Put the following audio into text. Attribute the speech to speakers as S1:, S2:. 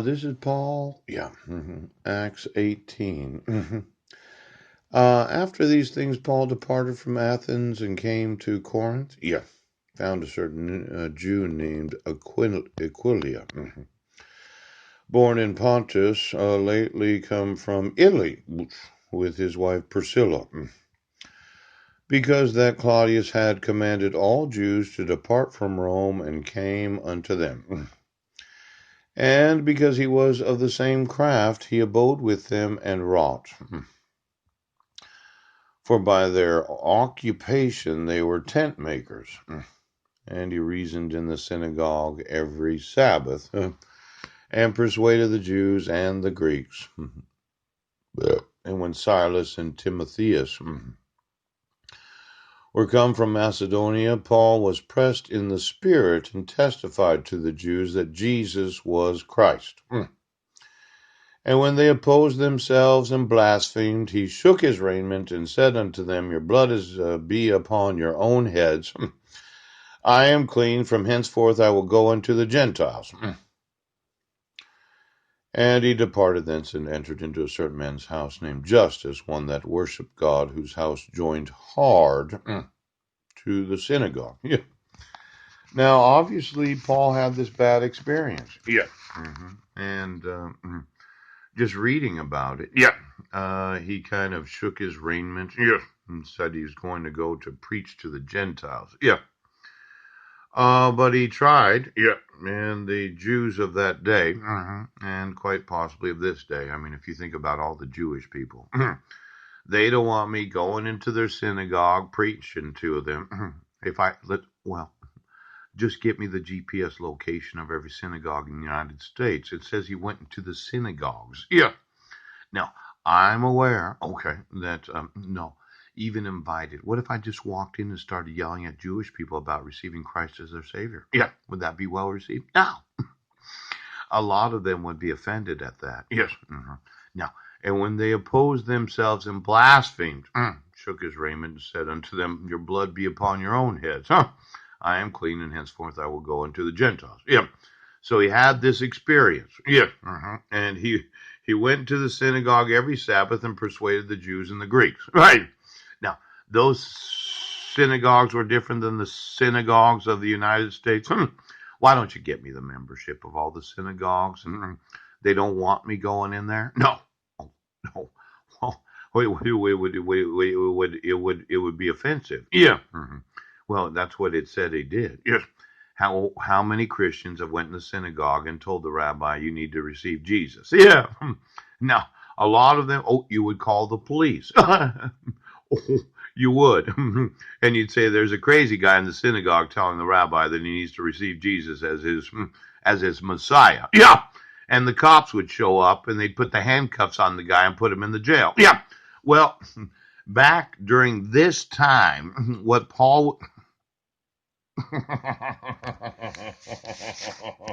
S1: This is Paul. Yeah. Acts 18. After these things, Paul departed from Athens and came to Corinth. Yeah. Found a certain Jew named Aquilia, born in Pontus, lately come from Italy, with his wife Priscilla, because that Claudius had commanded all Jews to depart from Rome and came unto them. And because he was of the same craft, he abode with them and wrought. For by their occupation they were tent makers. And he reasoned in the synagogue every Sabbath, and persuaded the Jews and the Greeks. And when Silas and Timotheus were come from Macedonia, Paul was pressed in the Spirit and testified to the Jews that Jesus was Christ. And when they opposed themselves and blasphemed, he shook his raiment and said unto them, Your blood is be upon your own heads. I am clean. From henceforth I will go unto the Gentiles. And he departed thence and entered into a certain man's house named Justus, one that worshipped God, whose house joined hard to the synagogue. Yeah. Now, obviously, Paul had this bad experience. Yeah. And just reading about it, he kind of shook his raiment, and said he was going to go to preach to the Gentiles, but he tried, and the Jews of that day, and quite possibly of this day. I mean, if you think about all the Jewish people, they don't want me going into their synagogue preaching to them. Just get me the GPS location of every synagogue in the United States. It says he went into the synagogues. Yeah. Now, I'm aware, that, no, even invited. What if I just walked in and started yelling at Jewish people about receiving Christ as their Savior? Yeah. Would that be well received? No. A lot of them would be offended at that. Yes. Now, and when they opposed themselves and blasphemed, shook his raiment and said unto them, Your blood be upon your own heads. I am clean, and henceforth I will go unto the Gentiles. Yeah. So he had this experience. Yeah. And he went to the synagogue every Sabbath and persuaded the Jews and the Greeks. Right. Now, those synagogues were different than the synagogues of the United States. Why don't you get me the membership of all the synagogues? And they don't want me going in there? No. Oh, no. Well, it would be offensive. Yeah. Well, that's what it said he did. Yes. How many Christians have went in the synagogue and told the rabbi, you need to receive Jesus? Yeah. Now, a lot of them, you would call the police. You would. And you'd say there's a crazy guy in the synagogue telling the rabbi that he needs to receive Jesus as his Messiah. Yeah. And the cops would show up and they'd put the handcuffs on the guy and put him in the jail. Yeah. Well, back during this time, what Paul